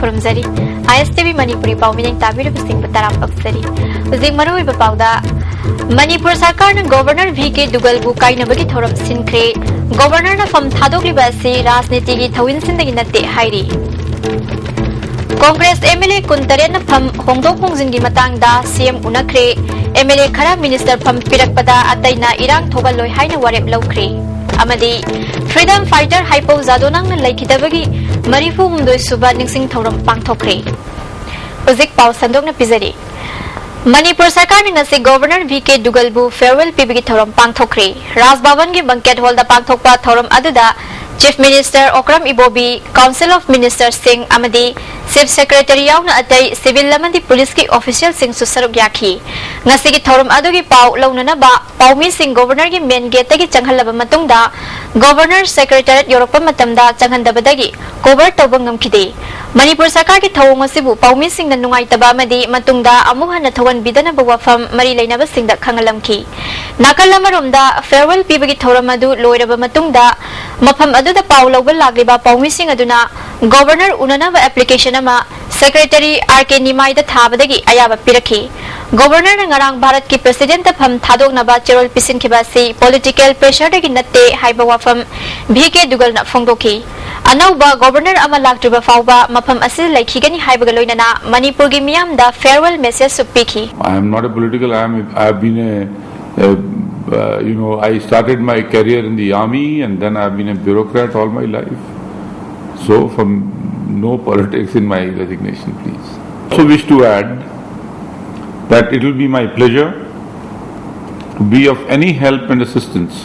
खुरमजरी ISTV Manipuri Paumining Tabiru Singh Bataram Paksari Uzing Marui Bapauda Manipur Sarkar and Governor VK Dugal Bukai Nabagi Thorum Sinkre Governor from Thadogli Basi Rasnitigi Tawin Sindaginate Hairi Congress MLA Kuntarena Pam Hongdo Hongzingi Matangda CM Unakre MLA Kara Minister Pam Pirakpada Ataina Irang Togaloi Haina Warep Lokre Amadi Freedom Fighter Hypo Zadonang Laikidabagi Marifu Humdoi Suba Ningsing Thorum Pangthokre Uzik Pau Sandong na Pizari Manipur Sarkar ni ngasi Governor VK Dugalbu farewell pibigi thorum pangthokre Raj Bhavan gi banquet hall da pangthokpa thorum aduda Chief Minister Okram Ibobi Council of Ministers Singh Amadi Chief Secretary yauna atai civil lamandi police ki official sing susaruk yakhi ngasi gi thorum adugi pau launana ba Paumi Singh Governor gi main gate gi changhalaba matungda Governor Secretariat Yorokpa matamda changhandabadagi cover tawba ngamkhide Manipur Sarkar ki thawong asibu Paumi Singh na nungai taba amadi matungda amuha na thawan bidana ba wafam mari lainaba singda khangalamki nakallamaromda farewell pibagi thorum adu loiraba matungda mafam aduda pau lawba lagliba Paumi Singh aduna Governor unanaba application ama Secretary RK Nimai da thabadagi ayaba pirakhi Governor na ngarang Bharat ki President ta pham thadoknaba cherol pisin khibasi political pressure dagi natte haiba wafam VK Dugal na phongdoki Anauba Governor ama laktriba fauba mafam asil laikhigani haibaga loinana Manipur gi miyam da farewell message supiki I am not a political I have been I started my career in the army and then I have been a bureaucrat all my life so from no politics in my resignation please also wish to add that it will be my pleasure to be of any help and assistance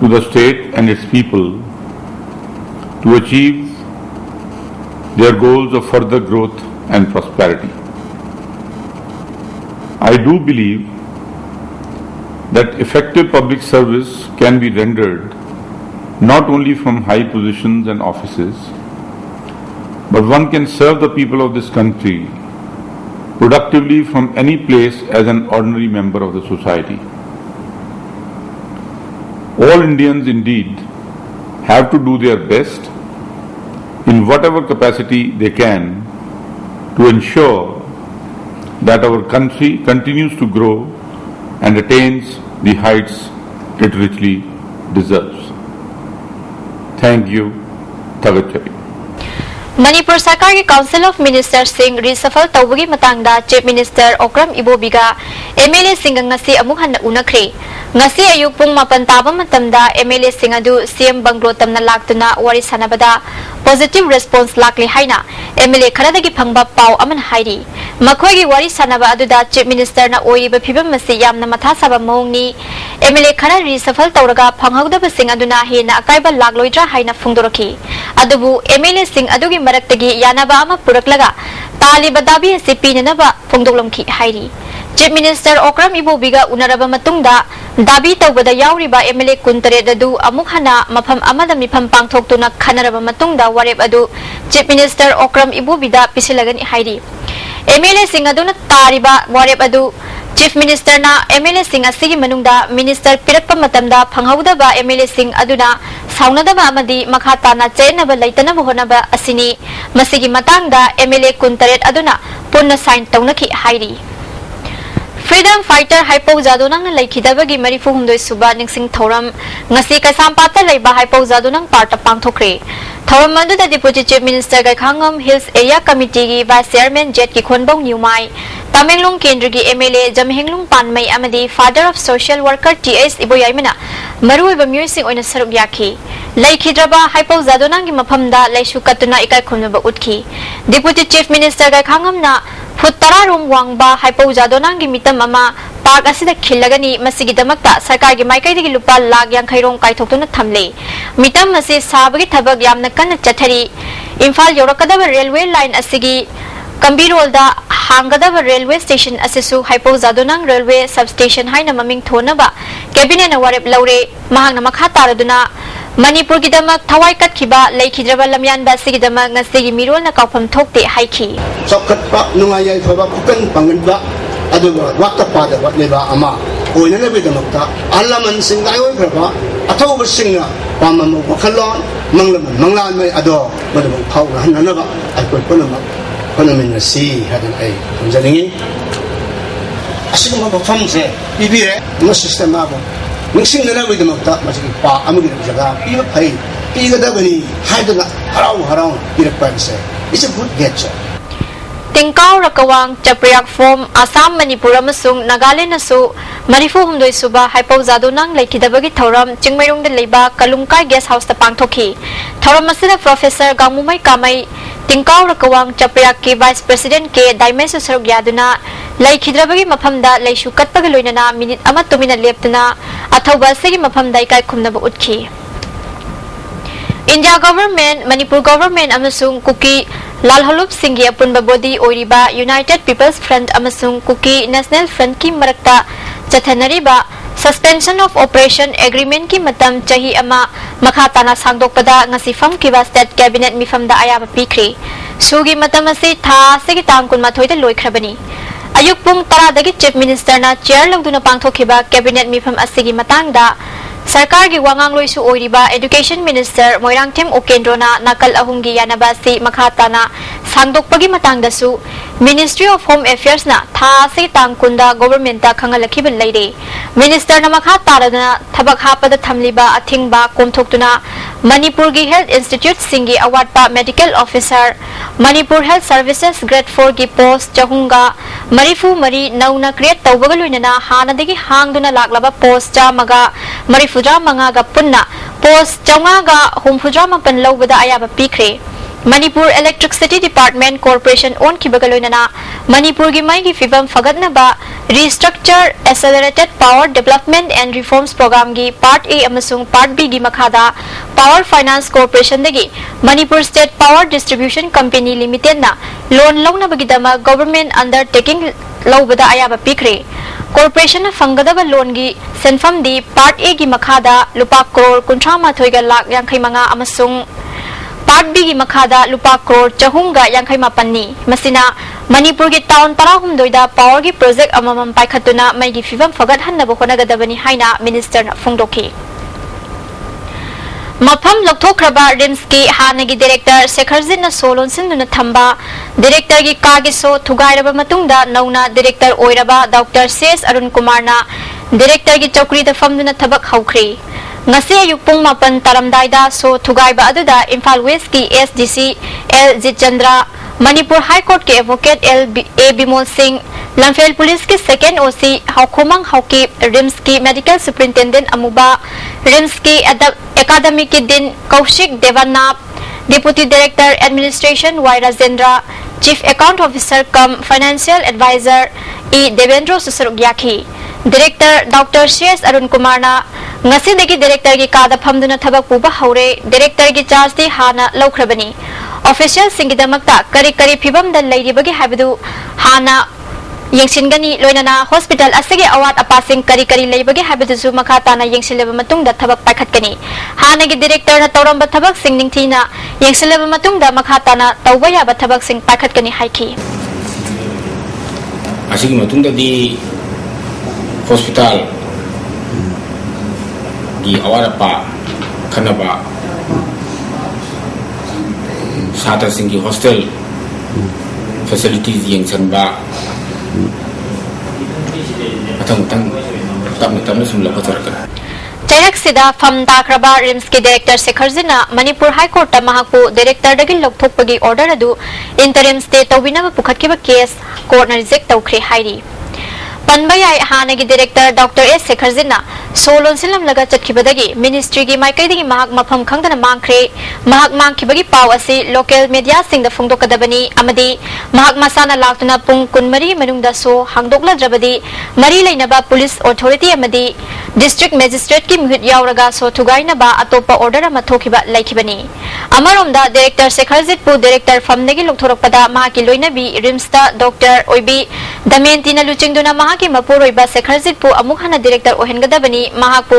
to the state and its people to achieve their goals of further growth and prosperity. I do believe that effective public service can be rendered not only from high positions and offices, but one can serve the people of this country productively from any place as an ordinary member of the society. All Indians indeed have to do their best in whatever capacity they can to ensure that our country continues to grow and attains the heights it richly deserves. Thank you. Tagachari. Manipur Sarkar ki Council of Ministers Singh reshuffle tawbagi matangda Chief Minister Okram Ibobiga MLA Singh ngasi amuk hanna unakre ngasi ayuk pung mapan taba matamda MLA Singh adu CM Banglo tamna laktuna wari sanabada positive response lakli haina MLA kharadagi phangba pau aman hairi makhoi gi wari sanaba aduda Chief Minister na oiba phibam masi yamna matha saba mongni MLA khara reshuffle tawraga phanghaudaba Singh aduna hena akaiba lakloidra haina phungdoraki adubu MLA Singh adugi maraktagi yanaba ama puraklaga taliba dabi ase pinanaba phongdoklomki hairi Chief Minister Okram Ibobiga unaraba matungda dabi tawbada yauriba MLA kuntare adu amuk hana mafam amada mifam pangthoktuna khanaraba matungda warep adu Chief Minister Okram Ibobida pisilagani hairi MLA Singh aduna tariba warep adu Chief Minister na MLA Singh asigi manungda Minister pirakpa matamda phanghaudaba MLA Singh aduna saunadaba amadi makhata na chenaba laitana honaba asini masigi matangda MLA kuntare aduna punna sign tawnaki hairi Freedom Fighter Hypo Zadonang Laikidabagi Marifu Humdoi Suba Ningsing Thorum ngasi Kasampata Laiba Hypo Zadonang Parta Pangthokre Thorum Mandu the Deputy Chief Minister Gakhangam Hills Area Committee gi Vice Chairman Jet ki Khonbong Nyumai Tamenglong Kendra gi MLA Jamhenglong Panmai Amadi Father of Social Worker TS Iboyaimana Marui ba Music oina saruk yakhi Laikhidraba Hypo Zadonang gi maphamda Laishu Katuna Ikai Khunba Utki Deputy Chief Minister Gakhangam na Futtara room wangba Hypo Zadonang gi mitam ama park asida khilagani masigi damakta sarkar gi maikai digi lupa lag yang khairong kai thoktuna thamle mitam masi sabagi thabak yamna kanna chathari Imphal yorakadaba railway line asigi Kambirolda hangadaba railway station asisu Hypo Zadonang railway substation haina maming thonaba cabinet na warep laure mahang na makha taraduna Manipur ki damak thawai kat khiba laikhidraba lamyan ba sigi damak ngasigi mirol na kaupam thokte haiki sokkat pa nungayai thoba kukan panganba aduga wakta pada wat leba ama ꯑꯣꯏꯅꯅꯕꯒꯤꯗꯃꯛꯇ ꯑꯍꯜ ꯂꯃꯟꯁꯤꯡ ꯂꯥꯏꯑꯣꯏꯈ꯭ꯔꯕ ꯑꯊꯧꯕꯁꯤꯡꯅ ꯄꯥꯝꯕ ꯋꯥꯈꯜꯂꯣꯟ ꯃꯪꯂꯥꯟꯃꯩ ꯑꯗꯣ ꯃꯗꯨꯕꯨ ꯐꯥꯎꯅꯍꯟꯅꯅꯕ ꯑꯩꯈꯣꯏ ꯄꯨꯝꯅꯃꯛ ꯍꯣꯠꯅꯃꯤꯟꯅꯁꯤ ꯍꯥꯏꯗꯅ ꯑꯩ ꯊꯝꯖꯅꯤꯡꯉꯤ ꯑꯁꯤꯒꯨꯝꯕ ꯃꯐꯝꯁꯦ ꯄꯤꯕꯤꯔꯦ ꯑꯃ ꯁꯤꯁꯇꯦꯝ ꯑꯃ ꯅꯤꯡꯁꯤꯡꯅꯅꯕꯒꯤꯗꯃꯛꯇ ꯃꯁꯤꯒꯤ ꯄꯥꯔꯛ ꯑꯃꯒꯤ ꯖꯒꯥ ꯄꯤꯕ ꯐꯩ ꯄꯤꯒꯗꯕꯅꯤ ꯍꯥꯏꯗꯨꯅ ꯍꯔꯥꯎꯅ ꯄꯤꯔꯛꯄ ꯍꯥꯏꯕꯁꯦ it's a good gesture tingkaw rakawang chapriak form Assam Manipur amasung Nagaland nasu 34 suba haipawzado nang leikidabagi thoram chingmairong de leiba kalungkai guest house ta pangthoki thoram asina professor Gangmumai Kamai tingkaw rakawang chapriak ki vice president ke daimai su saruk yaduna leikidrabagi maphamda leishu katpaga loinana minute ama tumina leptuna athauba segi maphamda ikai khumnaba utki India government Manipur government amasung kuki Lal Halup Singhi apunba body oiriba United People's Front amasung Kuki National Front ki marakta chathanariba suspension of operation agreement ki matam chahi ama makhatana sangdokpada ngasi fam kiba state cabinet mifamda ayaba pikri sugi matam asi tha segi tangkun mathoida loikhrabani ayuk pung tara dagi chief minister na chair lawduna pangthokiba cabinet mifam asigi matangda Sarkar gi wangang loisu oiriba Education Minister Moirangthem Ukendrona nakal ahungi yanabasi makhatana sangdokpagi matangdasu Ministry of Home Affairs na tha se tangkunda government ta khangalakhiban leire Minister na makhatarana thabak hapada thamliba athingba komthoktuna Manipur gi Health Institute singi awatpa Medical Officer Manipur Health Services Grade 4 gi post chahunga marifu mari nauna create tawbaga loinana hanadagi hangduna laklaba post chamaga marifudra mangaga punna post chaungaga humfudra mapan lawbada ayaba pikre Manipur Electricity Department Corporation on kibagaloinana Manipur gi mai gi fibam fagatnaba Restructure Accelerated Power Development and Reforms Program gi Part A amasung Part B gi makhada Power Finance Corporation dagi Manipur State Power Distribution Company Limited na loan launabagidama government undertaking lawbada ayaba pikre Corporation na fangadaba loan gi senfam di Part A gi makhada lupa crore 38 lakh yankhai manga amasung Part B gi makhada lupa crore chahunga yankhai mapanni masina Manipur gi town tarahum doida power gi project amamam paikhatuna mai gi fibam fagat hannaba honagadabani haina minister na phongdoki Mafam Lokthokraba Rims ki Hanagi Director Sekharjit na Solon Sinduna Thamba Director gi Kagiso Thugairaba Matungda Nauna Director Oiraba Dr. C.S. Arun Kumar na Director gi Chokri da Famduna Thabak Haukhri Ngasi ayuk pung mapan taramdaida so Thugaiba aduda Imphal West ki SDC L. Jitchandra Manipur High Court ke Advocate L. A. Bimol Singh Lamphel Police ki Second OC Haukhomang Haukip Rims ki Medical Superintendent Amuba Rims ki Academic ki Din Kaushik Devanap Deputy Director Administration Y. Rajendra Chief Account Officer cum Financial Advisor E. Devendra Susarugyaki Director Dr. C.S. Arun Kumar na ngasidagi Director gi kada phamduna thabak puba haure Director gi charge di hana laukrabani Official singidamakta kari phibam da leiribagi habdu hana yengsingani loinana hospital asige awat apasing kari leibagi habdu su makhatana yengsileba matungda thabak paikhatkani hana gi Director na tawramba thabak sing ningthina yengsileba matungda makhatana tawba yaba thabak sing paikhatkani haiki asigi matungda di hospital gi awarapa khanaba sata singi hostel facilities yang sanba atang tamna sumla patarka Chairak sida fam dakraba Rims ki Director Sekharjit na Manipur High Court ta mahakpu Director dagi lokthokpagi order adu interim stay tawbinaba pukhatkiba case court na reject tawkhri hairi Panbayai Hanagi Director Dr. S. Sekharjit na Solon Silam laga chatkibadagi Ministry gi maikaidagi mahak mafam khangdana mangkhre mahak mangkhibagi paw asi local media singda phongdokadabani amadi mahak masana laktuna pung kunmari manungda so hangdokladrabadi mari leinaba police authority amadi district magistrate ki muhit yauraga so thugainaba atopa order ama thokiba laikibani amaromda Director Sekharjit pu Director famnagi lokthorokpada mahaki loinabi Rimsta Dr. Oibi Damayanti na luchingduna mahaki mapuroiba Sekharjit pu amuk hana Director ohengadabani mahakpu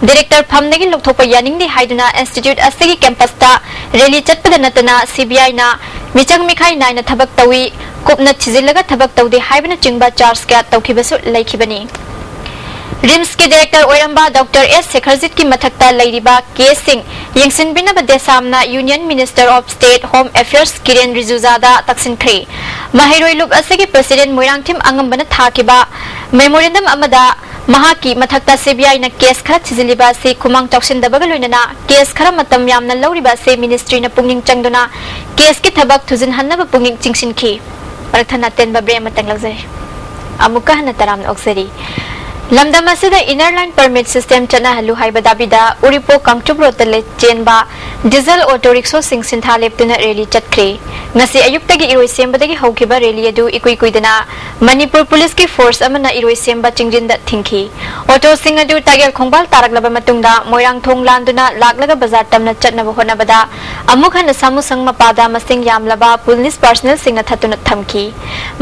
Director famnagi lokthokpa yaningdi haiduna institute asigi campus ta rally chatpada natana CBI na michang mikhai naina thabak tawi kupna thijilaga thabak tawdi haibana chingba charge ka tawkibasu laikibani RIMS के director ओरंबा doctor S Shekharjit की मथक्ता लेरिबा case सिंह यंगसिनबिना देसामना union minister of state home affairs Kiren रिजुजादा तक्सिनख्रे महिरोई लुप असेगी प्रेसिडेंट मोइरांगथिम अंगंबना थाकिबा मेमोरेंडम अमदा महाकी मथक्ता सीबीआई न केस खरा छिजिलिबा से खुमांग चौक्सिनदबगा लोइनना केस खरा मतम यामना लौरिबा से मिनिस्ट्री न पुंगिंग चंगदुना केस की थबक थुजिन हन्नबा पुंगिंग चिंगसिनखी परथना तेनबा ब्रे मतंग लग्जरे अमुका हन तराम ऑक्सरी लमदम असिदा इनर लाइन परमिट सिस्टम चना हलु हाइबा दाबिदा उरिपो कांगचुब रोतले चेनबा डीजल ऑटो रिक्शा सिंह सिंथा लेप्तुना रैली चटख्रे ngasi ayuktagi iroi sembadagi haukiba rally adu ikui kuidana manipur police ki force amana iroi semba chingjinda thingki auto sing adu tagel khongbal taraklaba matungda moirang thong landuna laklaga bazar tamna chatnaba honabada amukhana samusang mapada masing yamlaba police personnel singna thatuna thamki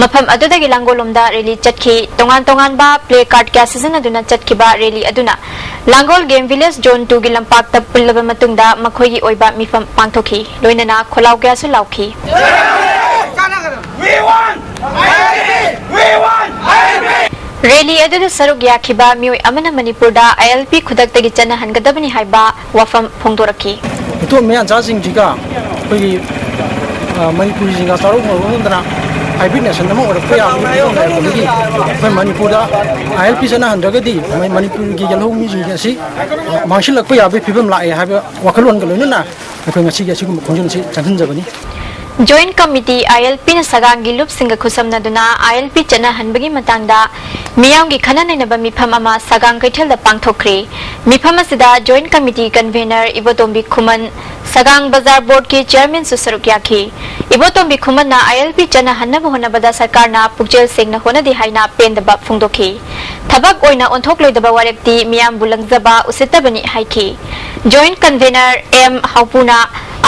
mafam adudagi langolomda rally chatki tongan ba play card kya season aduna chatkiba rally aduna langol game village zone 2 gi lampak ta pullaba matungda makhoi gi oiba mifam pangthoki loinana kholau kya su lauki rally अदुदा सरुक याखिबा मियोय अमना मणिपुरदा ILP खुदक्तगी चना हनगदबनी हाइबा वफम फोंदोरखी तो मैं जासिंग जिगा कोई मणिपुरी जिगा सारो मोरंदना IB nation नमो और कोई आमी तो है बोली कोई मणिपुरदा आईएलपी चना हनगदी मैं मणिपुर की यलो मी जिगा सी मांसिल कोई आबे फिबम लाए हाबे वखलोन गलोनना कोई ngasi ga sigum khonjun si chanhan jabani Joint Committee ILP na sagangi lup singa khusam na duna ILP chana hanbagi matangda miyamgi khana nainaba mifam ama sagang kaithel da pangthokre mifam asida Joint Committee Convener Ibotombi Khuman Sagang Bazar Board ki Chairman susaruk yakhi Ibotombi Khuman na ILP chana hannabu honabada sarkar na pukjel sing na honadi haina pendaba phungdokhi thabak oina onthok loidaba warekti miyam bulangjaba usitabani haiki Joint Convener M Haupuna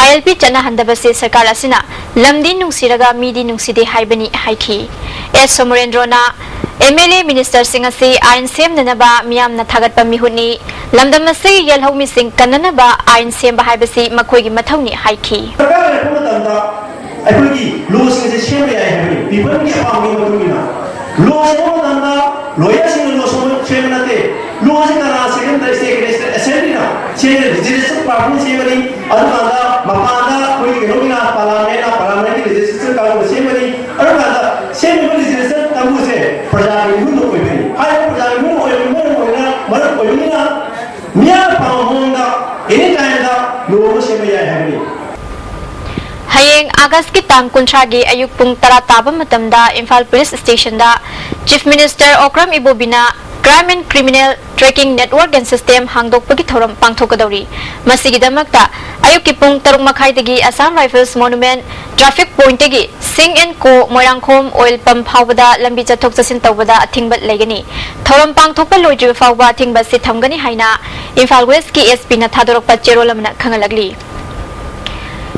ILP chana handabase sarkar asina lamdi nungsiraga midi nungside haibani haiki S Somorendrona MLA Minister Singasi Ain Sem Nanaba Miam na Thagatpa Mihuni Lamdamase Yelhomi Sing Kananaba Ain Sem Bahaibasi Makoigi Matoni Haiki Hayeng August ki tang kuntragi ayuk pung tara taba matamda Imphal Police Station da Chief Minister Okram Ibobina Crime and Criminal Tracking Network and System hangdokpagi thoram pangthokadori masigidamakta ayuk ki pung taruk makhai dagi Assam Rifles Monument Traffic Point dagi Singh and Co Moirangkhom Oil Pump hawbada lambi chathok chasin tawbada athingbat legani thoram pangthokpa loijiba fawba athingba si thamgani haina Imphal West ki SP na thadorokpa cherolamna khangalagli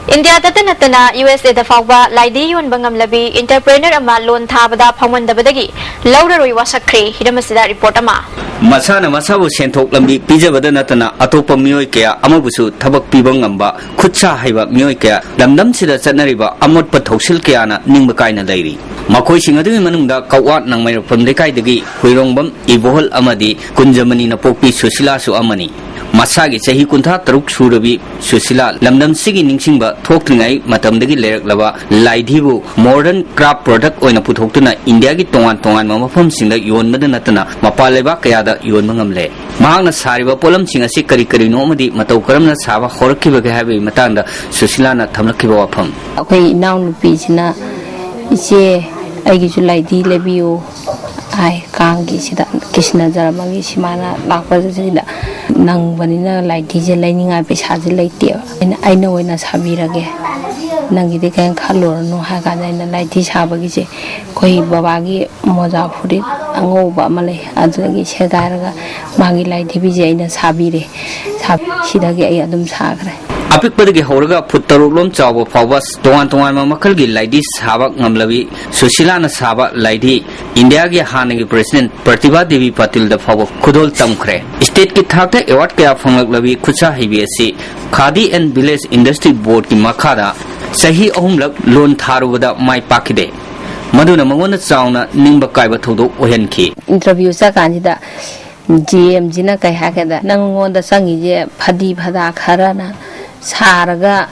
India Tatanatana USA the Fawba Laidi Yun Bangam Labi entrepreneur ama loan thabada phawandabadagi Lauraroi wasakre hidamasida report ama Masana masabu senthok lambi pijabada natana atopa miyoi kaya amabusu thabak piba ngamba khutsa haiba miyoi kaya lamdam sida chanariba amot pathoksil kaya na ningba kaina lairi makoi singadui manungda kawat nangmai rofam lekai dagi huirongbam ibohol amadi kunjamani na pokpi susila su amani Masagi sahi kuntha taruk surabi susila lamdam sigi ningsingba thoklingai matamdagi leraklaba laidhibu modern craft product oina puthoktuna India gi tongan mafam singda yonbada natana mapaleba kayada yonba ngamle mahangna sariba polam singa si kari no madi matau karamna saba horakkiba ga habi matangda susila na thamlakkiba wafam akoi naw nupi sina ise aigi ju laidi lebiyo ai kangi sida kishna jarabangi simana lakpa sida nang banina laidi je laininga pesa je laiti aina oina sabirage nangi de kan khalor no ha ga na laidi sabagi je koi babagi moja phuri ango ba male adagi segaraga magi laidi bi je aina sabire sidagi ai adum sagre Apik pada ke horga putarulom cawa fawwas tongan mamakal gi laidi sabak ngamlabi susila na sabak laidi India ge hanagi president Pratibha Devi Patil da fawa khudol tamkhre state ki thakta award kaya phanglak labi khucha hibsi Khadi and Village Industry Board ki makhada sahi ahumlak loan tharubada mai pakide maduna mangona chauna ningba kaiba thodo ohenki interview sa kanjida GM jina kai hakada nangonda sangi je phadi phada kharana saraga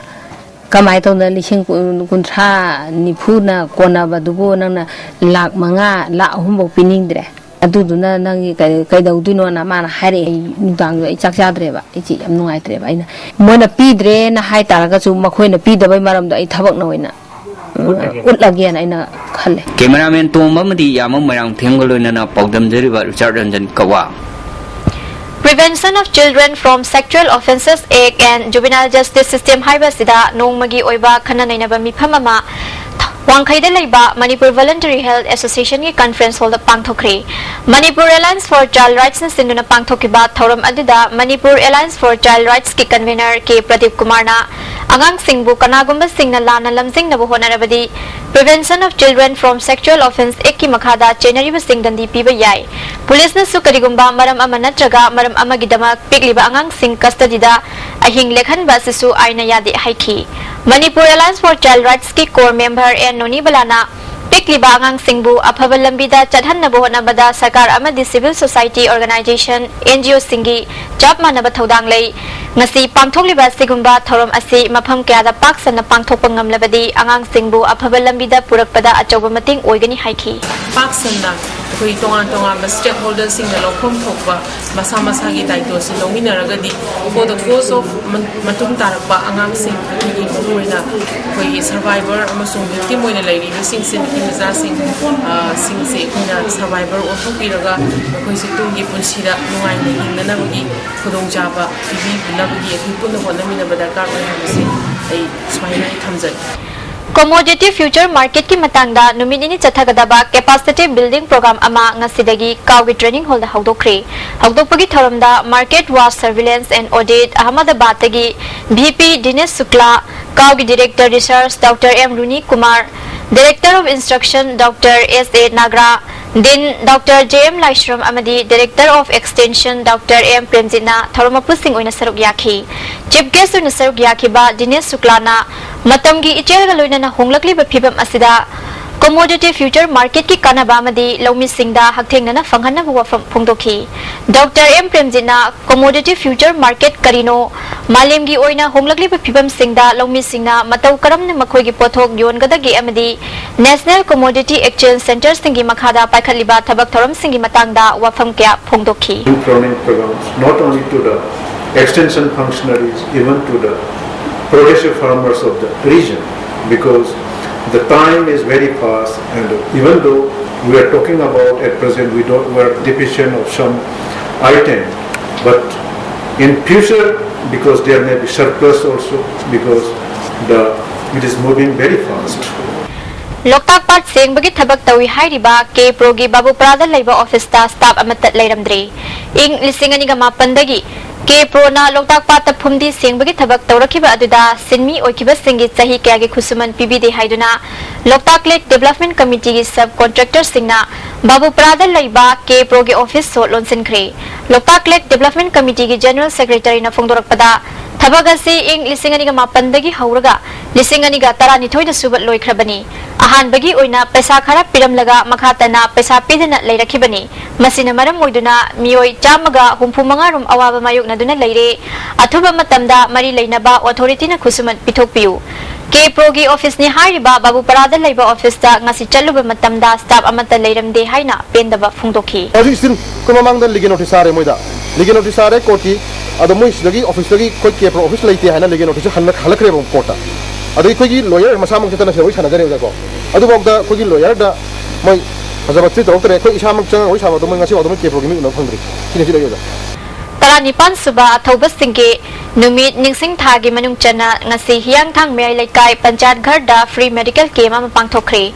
kamai tona lising kuntra nifuna kona badubo nana lak manga la humbo piningdre aduduna nangi kai daudino na mana hare nudang ai chak chadre ba ichi am nungai tre ba ina moina pidre na hai taraga chu makhoina pidabai maram da ai thabak na hoina utlagian aina khalle cameraman Tomamadi Yamamarang Tengolina Pogdam Deriva Richard Ranjan Kawa. Prevention of Children from Sexual Offences Act and Juvenile Justice System Haibasida Nongmagi Oiba Kananainaba Mipamama Wangkhaida Laiba Manipur Voluntary Health Association ki conference hall da pangthokre Manipur Alliance for Child Rights na sinduna pangthokiba thoram aduda Manipur Alliance for Child Rights ki convener K Pradeep Kumar na angang singbu kanagumba singna lana lamsing na buhonarabadi Prevention of Children from Sexual Offense Act ki makhada chenari ba singdandi piba yai Police na su karigumba maram ama natraga maram ama gidamak pigliba angang sing custody da ahing lekhan ba sisu aina yadi haiki Manipur Alliance for Child Rights ki core member and Noni Balana Pikliba angang singbu aphabal lambida chadhan na buhon na bada sarkar amadi civil society organization NGO singi chapma na bathodang lay ngasi pangthokliba sigumba thorom asi mapham kya da paksa na pangthok pangamlabadi angang singbu aphabal lambida purakpada achoba mating oigani haiki paksa na koi tongan ba stakeholders sing na lokhom thokba masa masa gi daito si longina ragadi for the cause of matung tarakba angang sing gi buina koi survivor amasung victim oina lairi sing sin Miza Singh Singh se kuna survivor of Piraga, Koisi Tungi Punsida, Nuai, Nanagi, Kudong Java, TV, Navagi, Puna Honamina Badaka, a Smile Kamzat. Commodity Future Market ki matangda numini chathagadaba capacity building program ama ngasidagi kawgi training hall da hawdokre hawdokpagi thoramda market was surveillance and audit Ahmedabad tagi VP Dinesh Sukla kawgi director research Dr. M Runi Kumar Director of Instruction Dr. S.A. Nagra, Din Dr. J.M. Laishram Amadi, Director of Extension Dr. M. Premjina, Thoromapu Singh Oina Saruk Yaki, Chief Guest Oina Saruk Yaki ba Dinesh Suklana, Matamgi Ichel Galoina na Honglakli ba Phibam Asida, Commodity Future Market ki kanaba amadi Lomi Singda Hakthengna na Fanghana buwa Phongdoki, Dr. M. Premjina, Commodity Future Market Karino, Malemgi Oina Honglakli ba Phibam Singda Lomi Singna Matau Karam na Makhoigi Pothok Yongadagi amadi National Commodity Exchange Center Singi Makhada Paikhaliba Thabak Thoram Singi Matangda Wafam Kya Phongdoki. Training programs not only to the extension functionaries, even to the progressive farmers of the region, because the time is very fast, and even though we are talking about at present we are deficient of some item, but in future, because there may be surplus also, because it is moving very fast. Loktak Pat Singh bagi thabak tawi hairiba ke progi Babu Prada Labor Office ta staff amatat lairamdre ing lisingani ga mapandagi ke pro na Loktak Pat ta phumdi Singh bagi thabak tawrakiba aduda sinmi oikiba singi chahi kya ge khusuman pibide haiduna Loktak Lake Development Committee gi subcontractor singna Babu Prada Labor ke progi office so lonsin khre Loktak Lake Development Committee gi general secretary na phongdorak pada Thabagasi ing lisingani ga mapandagi hauraga lisingani ga tarani thoida subat loikrabani ahan bagi oina pesa khara piram laga makhatana pesa pidana leirakhibani masina maram oiduna mioi chamaga humphumanga rum awaba mayokna duna leire athuba matamda mari leinaba authority na khusuman pithokpiu ke progi office ni hariba Babu Parada Labor Office ta ngasi chaluba matamda staff amata leiramde haina pendaba phungdokhi Oji still kumamang dan ligin notice are moida ligin notice are koti ado moi lagi office lagi koi ke pro office leite haina ligin notice halakre bom kota ado koi lawyer masamang chitana se oi sana jare ko adu bogda koi lawyer da moi hajabatri tawtre koi isamang chang oi sama do moi ngasi odo ke pro gimi no phangri kini si layoda Taranipan suba athoba singge numit ningsing thagi manung chana ngasi hiang thang mai laikai panchayat ghar da free medical camp ama pangthokre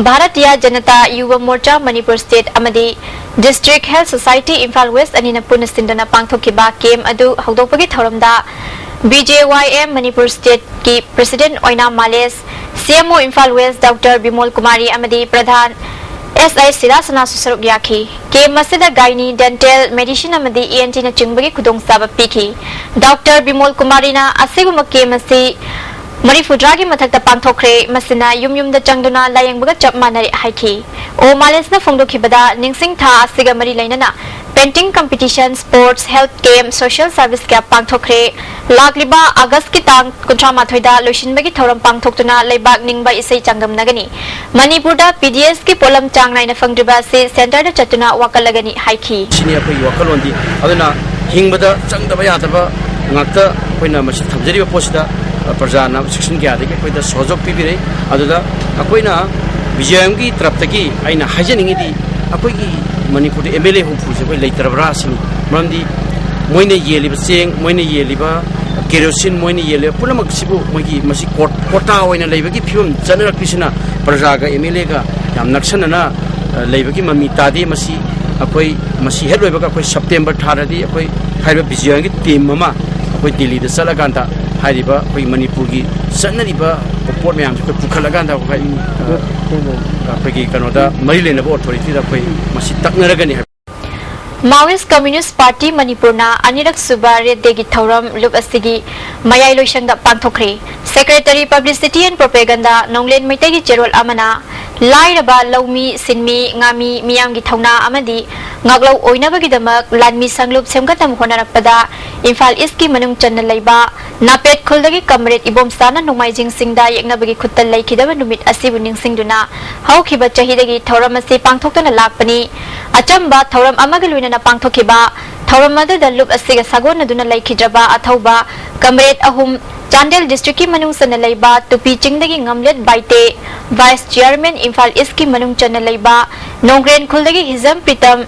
Bharatiya Janata Yuva Morcha Manipur State amadi District Health Society Imphal West anina punasindana pangthokiba camp adu hawdokpagi thoramda BJYM Manipur State ki President Oina Males CMO Imphal West Dr. Bimol Kumari amadi Pradhan SI Sirasana Susaruk Yaki ke Masida Gaini Dental Medicine amadi ENT na chungbagi kudong saba piki Dr. Bimol Kumari na asiguma ke masi Marifudragi mathakta pangthokre masina yum da changduna layang baga chap manari haiki o Males na phongdoki bada ningsing tha asiga mari lainana painting competition, sports, health game, social service kaya pangthokre. Lagliba August ki tang kuntra mathoida loisinbagi thoram pangthoktuna leibak ningba isai changam nagani. Manipurda PDS ki polam changnai na fangdriba se center da chatuna wakalagani haiki. Sini apa wakalon di aduna hingbada changdaba yadaba ngakta koina masi thamjari posida प्रजाना शिक्षण के आदि कोई दा सहयोग पीबिरे अदुदा अकोइना विजयम की तरफ तकी आइना हाइजनिंग दी अकोइ की मणिपुर एमएलए हुफु से कोई लेतरबरा सिनी मरमदी मोइने येलिबा चेंग मोइने येलिबा केरोसिन मोइने येले पुलमक सिबु मोगी मसी कोटा ओइना लेबगी फिवम जनरक्तिसिना प्रजागा एमएलए का याम नक्सनना लेबगी ममी तादे मसी अकोइ मसी हेड लेबगा अकोइ सितंबर थारदी अकोइ हाइबा विजयम की टीम ममा अकोइ दिल्ली दा चलाकांता हाइरिबा कोई मणिपुर की सन्नरिबा पोर्ट मैम से पुखलगांदा कोई कोई कनोदा मरी लेनबो अथॉरिटी दा कोई मसी तकनरगनी Maoist Communist Party Manipurna Anirak Subare Degi Thauram Lup Asigi Mayai Loishangda Pangthokre Secretary Publicity and Propaganda Nonglen Maitagi Jerol Amana Lairaba Laumi Sinmi Ngami Miyamgi Thauna Amadi Ngaglaw Oinabagidamak Lanmi Sanglup Semgatam Honarakpada Imphal Iski Manung Channel Laiba Napet Kuldagi Comrade Ibom Sana Numaijing Singda Yaknabagi Kutal Laikidaba Numit Asibuning Singduna Haukiba Chahidagi Thauramasi Pangthokana Lakpani Achamba Thauram Amagalwina na pangthokiba thauramada da lup asiga sagon aduna laikhidraba athauba Comrade Ahum Chandel District ki manung sana laiba tupi chingdagi ngamlet baite Vice Chairman Imphal East ki manung chana laiba Nongren Khuldagi Hizam Pritam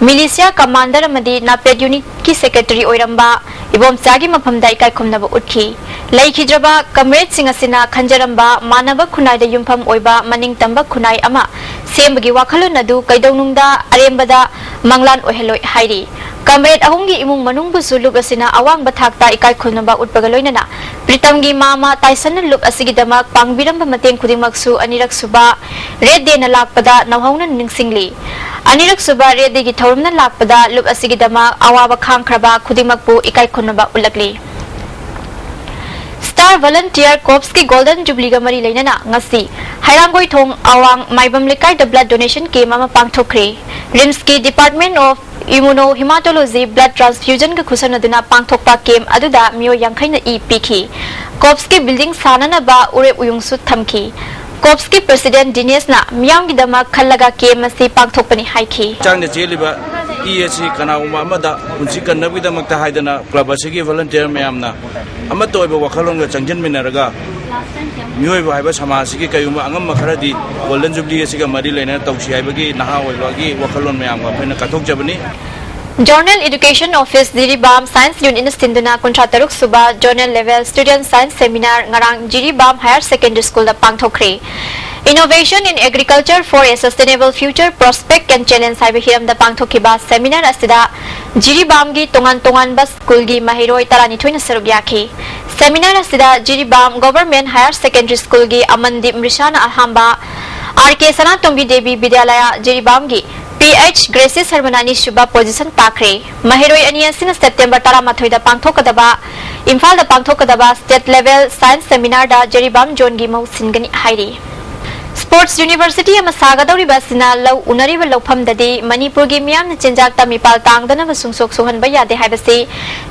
Militia Commander amadi Naped Unit ki Secretary oiramba ibom chagi maphamda ikai khumnaba utkhi laikhidraba Comrade Singasina Khanjaramba Manaba Khunai da yumpham oiba maning tamba khunai ama sembagi wakhalon adu kaidonungda arembada manglan oheloi hairi Comrade Ahumgi imung manung busu lup asina awang bathakta ikai khunaba utpagaloinana Pritamgi mama Tyson lup asigidamak pangbiramba mateng khudingmaksu anirak suba red day na lakpada nawhauna ningsingli anirak suba red day gi thauramna lakpada lup asigidamak awaba khangkraba khudingmakpu ikai khunaba ulakli Star Volunteer Corps ki Golden Jubilee ga mari leinana ngasi Hairangoi thong awang maibam lekai the blood donation ke mama pangthokre RIMS ki Department of Immunohematology blood transfusion ka khusana duna pangthokpa kem aduda mio yangkhai na piki Corps ki building sanana ba ure uyungsu thamki Corps ki President Dinesh na miyam gi dama khallaga kem masi pangthokpani haiki changna cheliba ESC kanauma amada unsi kannabidamata haidana club asigi volunteer mayamna amato oiba wakhalonga changjinminaraga miyoiba haiba samasigi kayuma angam makharadi golden jubilee asiga mari lena tawsi haibagi naha oibagi wakhalon mayamga phena kathokjabani Journal Education Office Jiribam Science Unit Stinduna Kuntra Taruk Suba Journal Level Student Science Seminar Ngarang Jiribam Higher Secondary School da Pangthokre Innovation in Agriculture for a Sustainable Future Prospect and Challenge Haiba Hiram da Pangthokiba Seminar asida Jiribam gi tongan ba school gi mahiroi tarani thoina saruk yakhi Seminar asida Jiribam Government Higher Secondary School gi Amandip Mrishana Ahamba RK Sanatombi Devi Vidyalaya Jiribam gi PH Gracie Sarmanani Shubha Position Takre Mahiroi Ania Sina September Taramathoy da Pangthokadaba Imphal da Pangthokadaba State Level Science Seminar da Jiribam John gi Mau Singani Hairi Sports University ama sagadori basina law unariba lawpham dadi Manipur gi miyam na chenjak tamipal tangdana ba sungsok sohan ba yade haibasi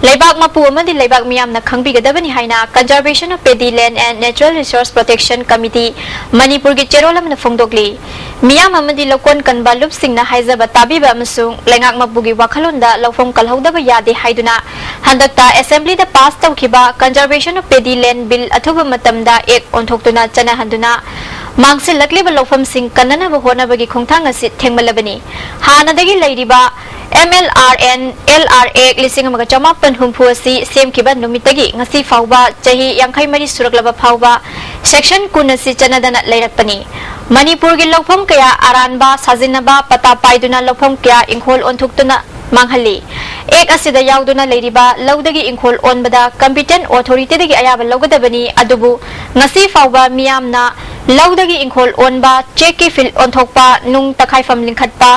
laibak mapu amadi laibak miyam na khangbigadabani haina Conservation of Paddy Land and Natural Resource Protection Committee Manipur gi cherolam na phongdokli miyam amadi lokon kanba lup sing na haizaba tabiba amasung lengak mapu gi wakhalonda lawpham kalhodaba yade haiduna handakta assembly da pass tawkhiba Conservation of Paddy Land bill athuba matamda ek onthoktuna chana handuna Mangsil lakliba lawfam sing kanana ba honabagi khongthang asi thengmalabani hanadagi lairiba MLRN LRA lising amaga chamapan humpu asi semkiba numitagi ngasi fawba chahi yangkhai mari suraklaba fawba section kunasi chanadana lairakpani Manipur gi lawfam kaya aranba sajinaba pata paiduna lawfam kaya inkhol onthuktuna manghali ek asida yauduna leiriba lawdagi inkhol onbada competent authority dagi ayaba lawgadabani adubu ngasi fawba miyamna lawdagi inkhol onba cheki fil onthokpa nung takhai fam lingkhatpa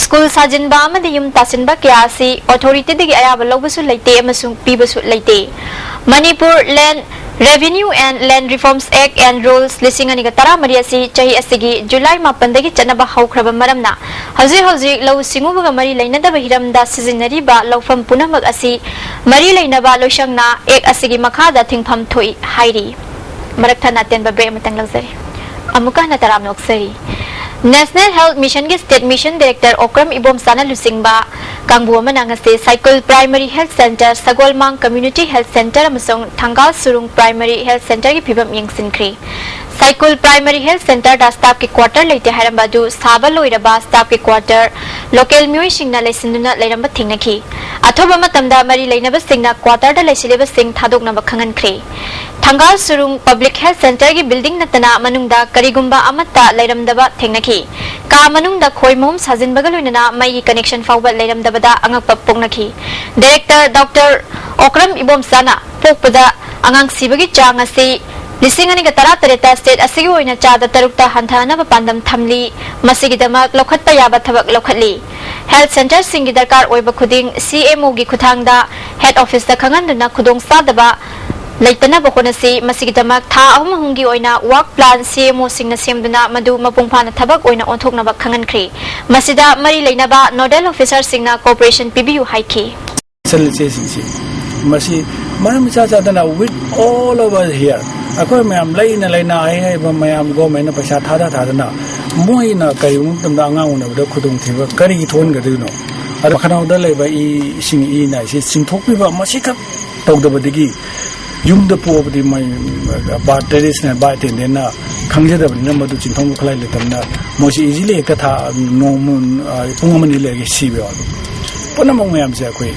school sajinba amadi yum tasinba kyasi authority dagi ayaba lawbasu leite amasung pibasu leite Manipur Land Revenue and Land Reforms Act and Rules lising ani tara Maria si chahi asigi July mapandagi chanaba haukraba maramna hauji lau singubaga mari lainadaba hiramda sizinariba laufam punamak asi mari lainaba loisangna ek asigi makhada thingpham thoi hairi marakta naten ba bre matang lagzari amuka na taram noksari National Health Mission के State Mission Director Okram Ibom Sana Lusingba Kangbu Manangase Cycle Primary Health Center Sagolmang Community Health Center amasong Thangal Surung Primary Health Center की फिबम यंगसिनख्री Cycle Primary Health Center da staff के quarter लेते हरम्बादु साबा लोइरबा staff के quarter local म्यूई सिंगना लेसिंदुना लेरम्बा थिंगनखी अथोबा मतमदा मरी लेनबा सिंगना quarter da लेसिलेबा सिंग थादोकनबा खंगनख्री Thangal Surung Public Health Center की building नतना मनुंगदा करिगुम्बा अमत्ता लेरमदबा थेंगनखी का मनुंगदा खोइमोम साजिनबगा लोइनना मई connection फाउबा लेरमदबदा अंगप पोंगनखी director doctor Okram इबोम साना पोकपदा अंगांग सिबगी चांग असि लिसिंग अनि तरा तरेता स्टेट असिगी ओइना चादा तरुकता हंथानबा पांदम थमली मसिगिदमक लोखतपा याबा थबक लोखतली हेल्थ सेंटर सिंगी दरकार ओइबा खुदिंग सीएमओ गी खुथांगदा हेड ऑफिस दा खंगनदुना खुदोंग सादबा लेतना बकोनसी मसिगिदमक था अहुमहुंगी ओइना वर्क प्लान सीएमओ सिंगना सेमदुना मदु मपुंगफाना थबक ओइना ओंथोकनबा खंगनख्री मसिदा मरी लेनबा नोडल ऑफिसर सिंगना कोऑपरेशन पीबीयू हाइकी मसी मरम चाचादना विथ ऑल ओवर हियर अखोय मैम लेना लेना आए मैम गवर्नमेंट पैसा थादना मोइना करिम तमदा अंगांग उनबदा खुदुंग थिबा करी थोनगदुनो अर खनावदा लेबा ई सिंग ई ना सि सिंथोकबिबा मसिका तौदबदगी युमद पोबदी मै बा ट्रेडिशनल बा टेंडेना खंगजदबनि मदु चिंथोंग खलाय लेतमना मोसि इजिली एक था नोमन पुंगमनि लेगे सिबे पुनमंग मैम से अखोय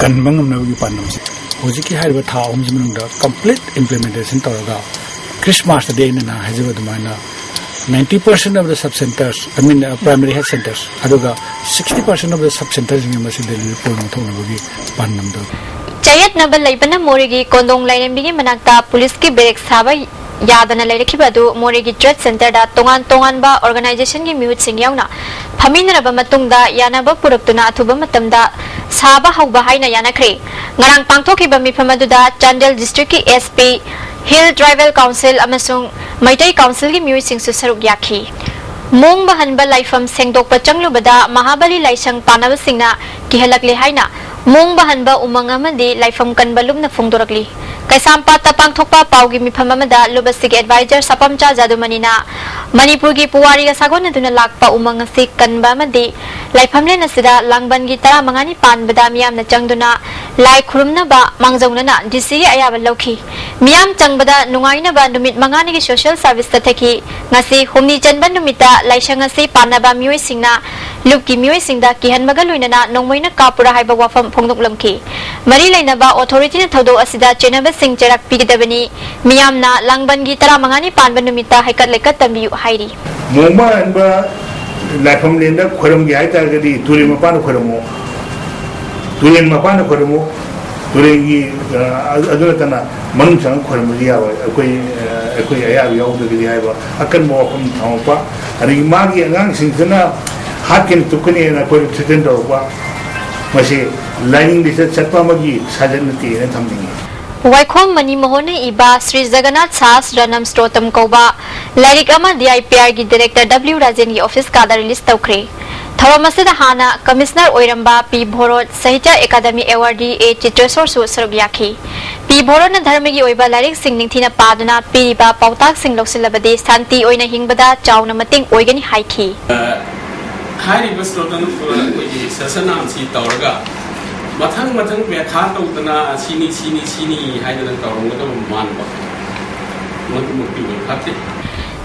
कन्बंगमनबगी पानमसे होजिकी हाइबा था अमजिमनुंदा कंप्लीट इंप्लीमेंटेशन तौरगा क्रिसमस डे ना हाइजबदमाना 90% of the sub centers primary health centers aduga 60% of the sub centers in masi delivery polong thonabagi pannamdo Chayat nabal laibana morigi kondong lainembigi manakta police ki berek saba yadana lairikibadu morigi trade center da tongan ba organization gi miut sing yauna phaminraba matungda yanaba puraktuna athuba matamda saba hauba haina yanakre ngarang pangthokiba mifamaduda Chandel district ki SP Hill Tribal Council amasung Maitai Council ki miut sing su saruk yakhi mong bahanba laifam sengdokpa changlubada Mahabali laisang panaba singna kihalakle haina mong bahanba umang amadi laifam kanbalum na fungdorakli kaisampa tapang thokpa paugi miphamamada lubasig advisor sapamcha jadumanina Manipur gi puwari ga sagon aduna lakpa umang si kanba amadi laifamle na sida langban gi tara mangani panbada miyam na changduna lai khurumna ba mangjauna na disi ayaba lokhi miyam changbada nungaina ba numit mangani gi social service ta thaki ngasi humni chanban numita laisanga si panaba mioi singna lupki mioi singda kihanmaga loinana nongmoina kapura haiba wafam phongdok lamki mari lainaba authority na thodo asida chenaba sing cherak pigidabani miyamna langban gi tara mangani panba numita haikat lekat tambiu hairi moma anba laifam lenda khoram gi haita gadi turi mapana khoramo tulen mapana khoramo turengi aduna tana manung sang khoramo dia wa akoi aya yaw de dia ba akan mo khum thawpa ari magi angang singna hakin tukuni na koi thiten do ba masi lining dis chatpa magi sajan ti na thamni Waikhom Mani Mohone Iba Sri Jagannath Sas Ranam Strotam Koba Larik Ama DIPR gi Director W Rajan gi office kada release tawkre Thawamasida Hana Commissioner Oiramba P Bhorot Sahitya Academy Award A Chitresor su saruk yakhi P Bhorot na dharma gi oiba larik sing ningthina paduna piriba pautak sing loksilabadi santi oina hingbada chauna mating oigani haiki Hairiba Strotam gi sasanam si tawraga mathang व्यथा तौतना सिनी हाइदना तौरंगदा मानबा मुक्ति खाते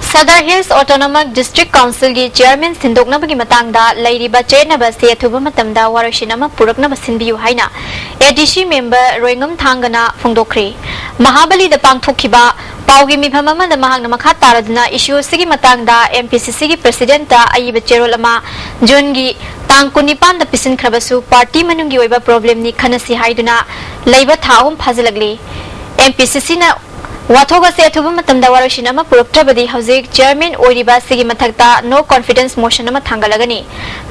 Sadar Hills Autonomous District Council gi Chairman Sindoknabagi matangda lairiba chenaba se thuba matamda warashinama purakna basinbiu haina ADC member Roingam Thangana phongdokre Mahabali da pangthokiba paugi miphamama da mahangna makha taraduna issue sigi matangda MPCC gi president da ayiba cherolama June tang kunipan da pisin khrabasu party manungi oiba problem ni khanasi haiduna leiba thaum phazalagli MPCC na wathoga se thuba matamda warashinama puroktrabadi hauzik chairman oiriba sigi mathakta no confidence motion ama thangalagani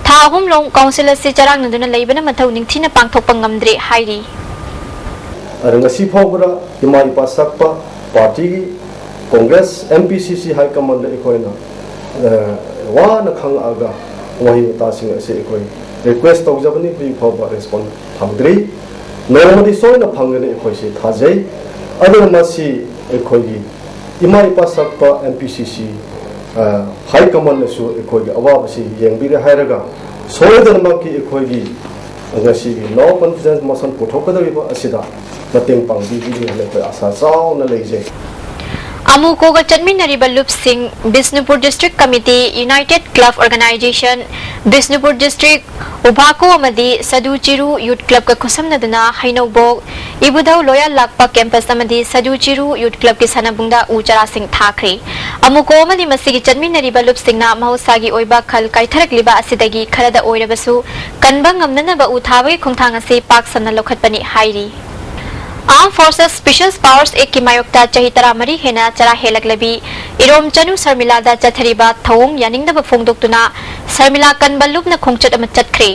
thahum long council se charang naduna leibana mathau ningthina pangthokpa ngamdre hairi ngasi phobra imai pasakpa party congress mpcc high command ekoina wana khang aga wahi ta sing ase ekoi request tawjabani bi phobra respond thangdri normally soina phangani ekoi se thajai adu masi ekoi gi imai pasakpa mpcc high command su ekoi gi awab si yengbire hairaga soidana ki ekoi gi ngasi gi no confidence motion puthokada bi asida mateng pangbi bi ne ko asa chaw na leije Amuko ga Chanminariba Loop Singh Bisnupur District Committee United Club Organization Bisnupur District Ubhako amadi Sadu Chiru Youth Club ka khusamnaduna Hainobok Ibudau Loyal Lakpa Campus amadi Sadu Chiru Youth Club ki sanabungda Ujara Singh Thakre Amuko amadi masigi Chanminariba Loop Singh na mahusagi oiba khal kaitharakliba asidagi kharada oirabasu kanbang amnanaba uthawi khongthang ase pak samna lokhatpani hairi Armed Forces Special Powers Act की मायोक्ता चाही तरामरी हेना चरा हेलक लबी इरोम चनु शर्मिला दा चथरीबा थौंग यानिंग दब फोंगदोक्तुना Sharmila कनबल loop न खोंगचट अम चटख्रे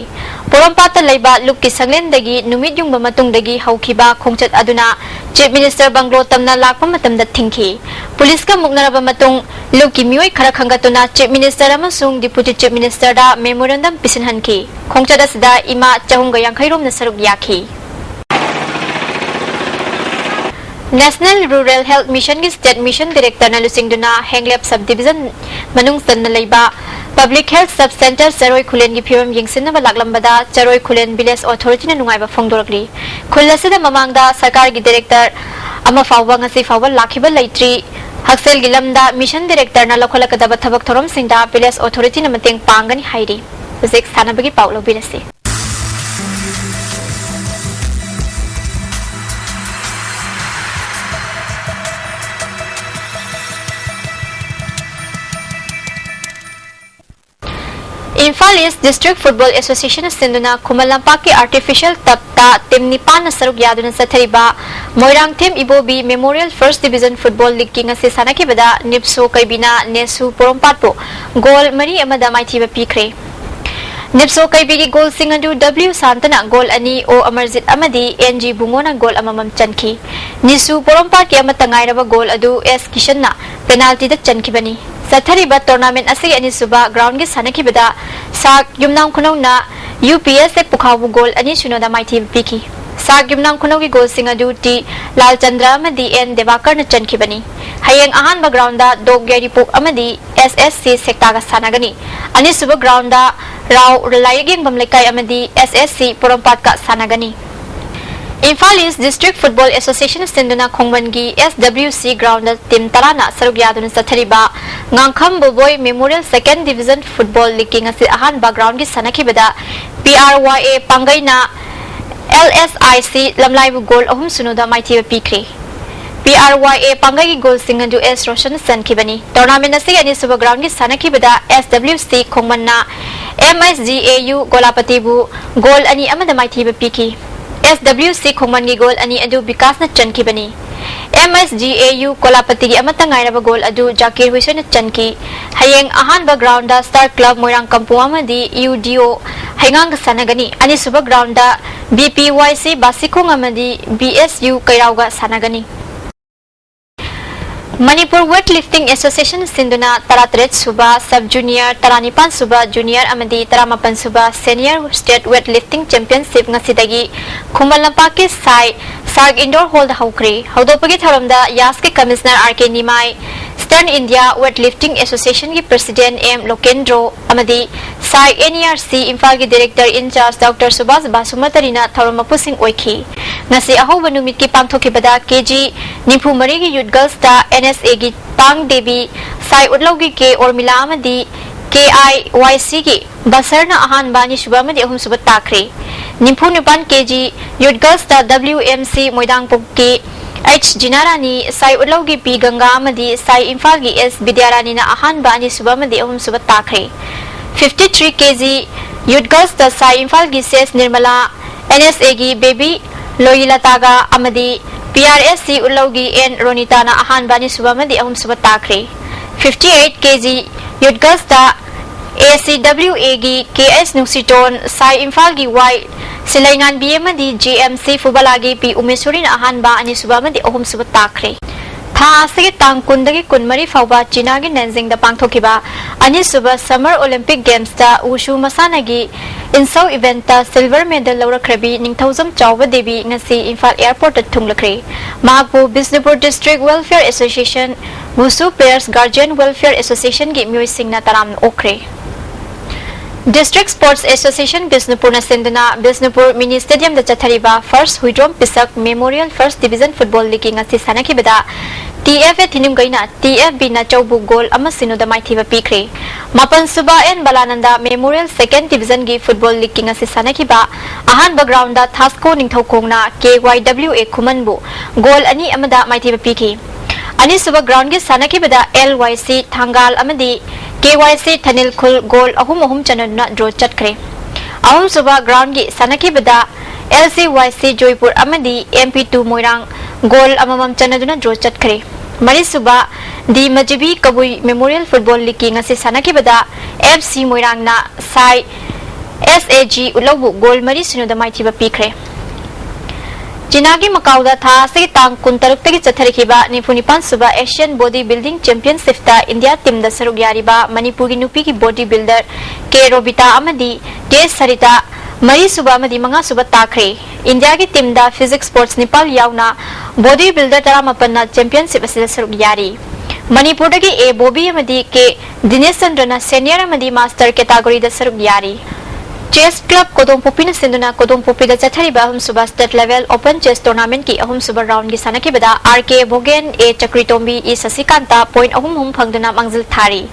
पोरमपात लैबा लुप की संगलेंदगी नुमित युंग मतुंगदगी हौखिबा खोंगचट अदुना चीफ मिनिस्टर बंगलो तमना लाकपा मतमदा थिंखी पुलिस का मुगनरब मतुंग लुप की मियोय खरा खंगतुना चीफ मिनिस्टर अमसुंग डिप्यूटी चीफ मिनिस्टर दा मेमोरेंडम पिसिनहनखी खोंगचट असदा इमा चहुंग यांखैरोम न सरुक याखी National Rural Health Mission की State Mission Director na lusingduna Henglep Subdivision manung san na laiba Public Health Sub Center Charoi Khulen gi phiram yingsin na balaklamada Charoi Khulen Village Authority na nungaiba phongdoragli khullasida mamangda sarkar gi director ama fawba ngasi fawba lakhiba laitri Haksel gi lamda Mission Director na lokholakadaba thabak thorom singda Village Authority na mateng pangani hairi hujik sanabagi paulo binasi Imphal East District Football Association Sinduna Kumalampa ki Artificial Tapta Team Nipan na sarug yaduna sa thariba Moirang Team Ibobi Memorial First Division Football League ki nga si sanaki bada Nipso Kaibina Nesu Porompatpo Goal Mari amada maithiba pikre Nipso Kaibigi goal singadu W Santana goal ani O Amarjit amadi NG Bungona goal amamam chanki Nisu Porompat ki amatangairaba goal adu S Kishanna penalty da chanki bani Sathariba tournament asigi ani suba ground gi sanaki bada sak yumnam khunau na UPS ek pukhawu goal ani sunoda maithi piki sak yumnam khunau gi goal singadu ti Lal Chandra amadi N Devakar na chanki bani hayeng ahan ba ground da dog gari puk amadi SSC sekta ga sanagani ani suba ground da Rao Relayaging Bamlekai amadi SSC Porompat ka sanagani Imphal East District Football Association Sinduna Khongwangi SWC Ground Team Tarana Sarugyadun Sathariba Ngangkham Boboy Memorial Second Division Football League ngasi ahan background gi sanaki beda PRYA Pangaina LSIC Lamlai goal ahum sunoda maithi pikre PRYA Pangai goal singandu S Roshan San kibani tournament asi ani suba ground gi sanaki beda SWC Khongmanna MSGAU Golapati bu goal ani amada maithi piki SWC Khongmangi goal ani adu Vikas na chanki bani MSGAU Kolapati gi amata ngairaba goal adu Jakir Huisen na chanki hayeng ahan ba ground da Star Club Moirang Kampuwa madi UDO haingang sanagani ani suba ground da BPYC Basikong amadi BSU Kairauga sanagani Manipur Weightlifting Association Sinduna Taratret Suba Sub Junior Taranipan Suba Junior Amadi Taramapan Suba Senior State Weightlifting Championship ngasidagi Kumalampa ke Sai Sarg Indoor Hall da Haukri Haudopagi Tharamda Yaski Commissioner RK Nimai Stern India Weightlifting Association ki President M Lokendro Amadi Sai NERC Imphal ki Director in charge Dr. Subhas Basumatarina Tharamapu Singh Oikhi ngasi ahoba numit ki pangthokibada KG Nimpu Marigi Youth Girls ta NSA gi Pang Devi Sai Utlogi ke Ormila amadi KIYC gi Basarna ahan bani suba amadi ahum suba takre Nimpu Nupan KG Youth Girls ta WMC Moidang Pukki H Jinarani Sai Utlogi P Ganga amadi Sai Imphal gi S Bidyarani na ahan bani suba amadi ahum suba takre 53 kg Youth Girls ta Sai Imphal gi Ses Nirmala NSA gi Baby Loyilataga amadi PRSC Ulogi N Ronita na ahan bani suba amadi ahum suba takre 58 kg Youth Girls ta ACWA gi KS Nusiton Sai Imphal gi Y Silaingan BMD GMC Fubalagi P Umesurin Ahanba Anisuba Madi Ohum Suba Takre. Tha asigi tang kundagi kunmari fauba China gi Nanjing da pangthokiba Anisuba Summer Olympic Games da Wushu Masanagi Insau event ta silver medal lawrakhrabi Ningthauzam Chawba Devi ngasi Imphal Airport da thunglakre. Mahakpu Bisnupur District Welfare Association Wushu Players Guardian Welfare Association gi miyoi singna taram okre. District Sports Association Bisnupur na senduna Bisnupur Mini Stadium da chathariba First Huidrom Pisak Memorial First Division Football League ngasi sanaki beda TFA thinim gaina TFB na chaubu goal ama sinuda maithiba pikre. Mapan Suba and Balananda Memorial Second Division gi Football League ngasi sanaki ba ahan background da Thasco Ningthokongna KYWA Kumanbu goal ani amada maithiba piki. Ani Suba ground gi sanaki beda LYC Thangal amadi KYC Thanil Khul goal ahum chanana draw chatkre. Ahum Suba ground gi sanaki beda LCYC Joypur amadi MP2 Moirang goal amamam chanaduna draw chatkre. Mari Suba di Majibi Kabui Memorial Football League ngasi sanaki beda FC Moirang na Sai SAG Ulawu goal mari sinuda maithiba pikre. Jinagi Macau da tha se tang kuntaruk tagi chatharikiba Nipunipan Suba Asian Bodybuilding Championship ta India team da saruk yariba Manipuri nupi ki bodybuilder K Robita amadi K Sarita Mari Suba amadi manga Suba takre. India ki team da physics sports Nepal yauna bodybuilder taramapan na championship asila saruk yari. Manipur da ki A Bobby amadi K Dinesh Chandra na senior amadi master category da saruk yari. Chess Club Kodong Popi na sinduna Kodong Popi da chathariba ahum suba state level open chess tournament ki ahum suba round gi sanaki beda RK Bogen A Chakritombi E Sasikanta point ahum phangduna mangzil thari.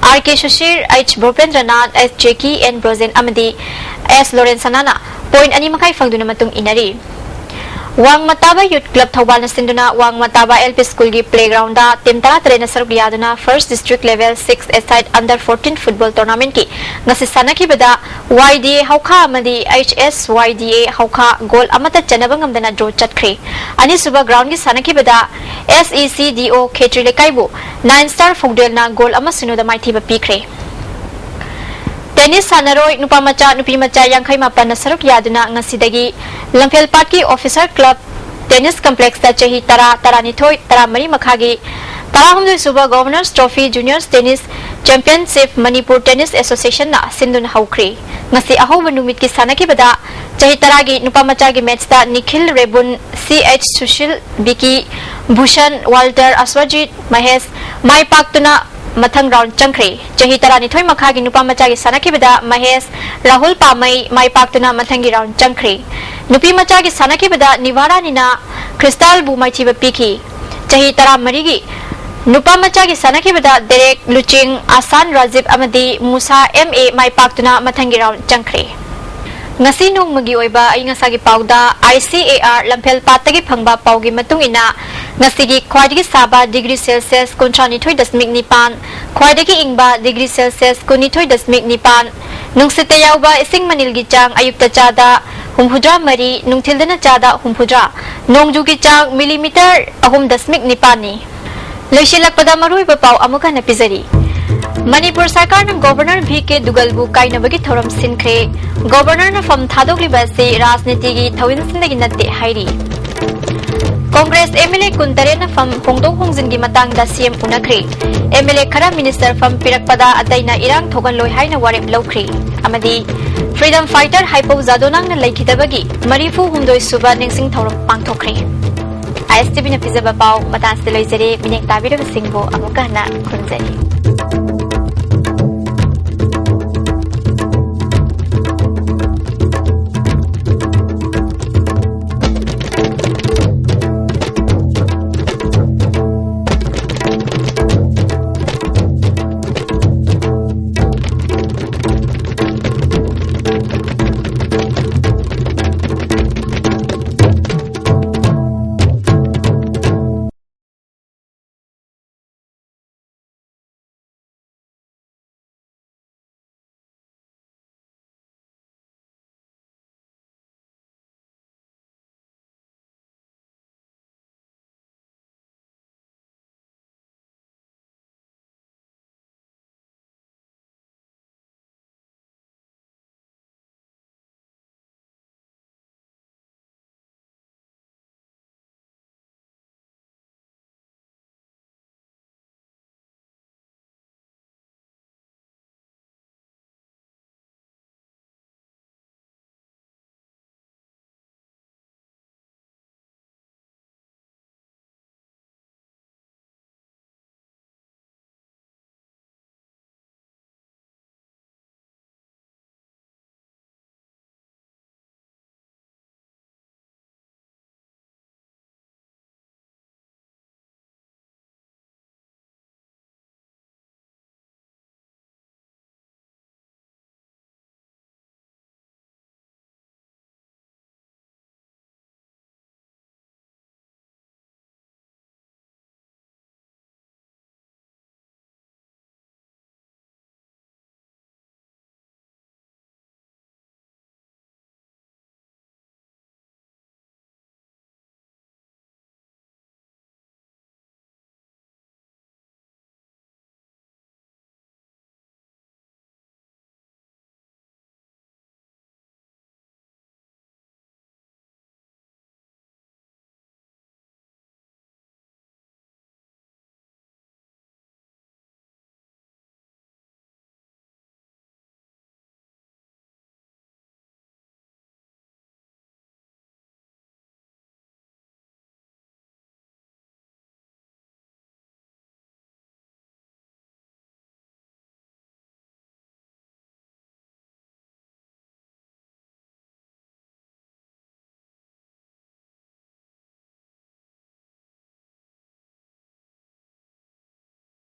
RK Shashir H Bhopendranath S Jeki N Brozen amadi S Lawrence Sanana point ani makai phangduna matung inari. Wang Mataba Youth Club Thawal na sinduna Wang Mataba LP School gi playground da team tara tre na saruk yaduna first district level 6 aside under 14 football tournament ki ngasi sanaki beda YDA Hauka amadi HS YDA Hauka goal amata chanaba ngamdana draw chatkre. Ani suba ground gi sanaki beda SECDO Khetri lekaibu 9 star fogdel na goal ama sinuda maithiba pikre. Tennis sanaroi nupamacha nupimacha yangkai mapan na saruk yaduna ngasidagi Lamphel Party Officer Club Tennis Complex da chahi taranithoi taramari makhagi tarahumdoi suba Governors Trophy Juniors Tennis Championship Manipur Tennis Association na sindun haukre. Ngasi ahoba numit ki sanaki beda chahi taragi nupamacha gi match da Nikhil Rebun CH Sushil Biki Bhushan Walter Aswajit Mahesh Mai Paktuna Mathang round changkre. Chahi tarani thoi makhagi nupamacha gi sanaki beda Mahesh Rahul Pamai Mai Paktuna mathangi round changkre. Nupi macha gi sanaki beda Nivara Nina Crystal Bumai chiba piki. Chahi tara marigi Nupa macha gi sanaki beda Derek Luching Asan Rajiv amadi Musa MA Mai Paktuna mathangi round changkre. Ngasi nung magi oiba ay ngasagi pauda ICAR Lamphel Patagi phangba paugi matung ina ngasigi khwaidagi saba degree Celsius 39.9 khwaidagi ingba degree Celsius 19.9 nungsite yauba ising manilgi chang ayukta chada humhudra mari nungthildana chada humhudra nongjugi chang millimeter 8.9 ni loisilakpada maruiba pau amuka na pizari. Manipur Sarkar ng Governor VK Dugalbu kainabagi thoram sinkre. Governor na fam thadogli basi rajnitigi thawin sindagi natte hairi. Congress MLA kuntare na fam hongdong hongjingi matang da CM unakre. MLA khara minister fam pirakpada atai na irang thogan loi haina warep lokre. Amadi freedom fighter Haipo Zadonang na laikhidabagi marifu humdoi suba ningsing thoram pangthokre. ISTV na pizaba pau matas de loizare minek tabiro singbo amuka na kunjari.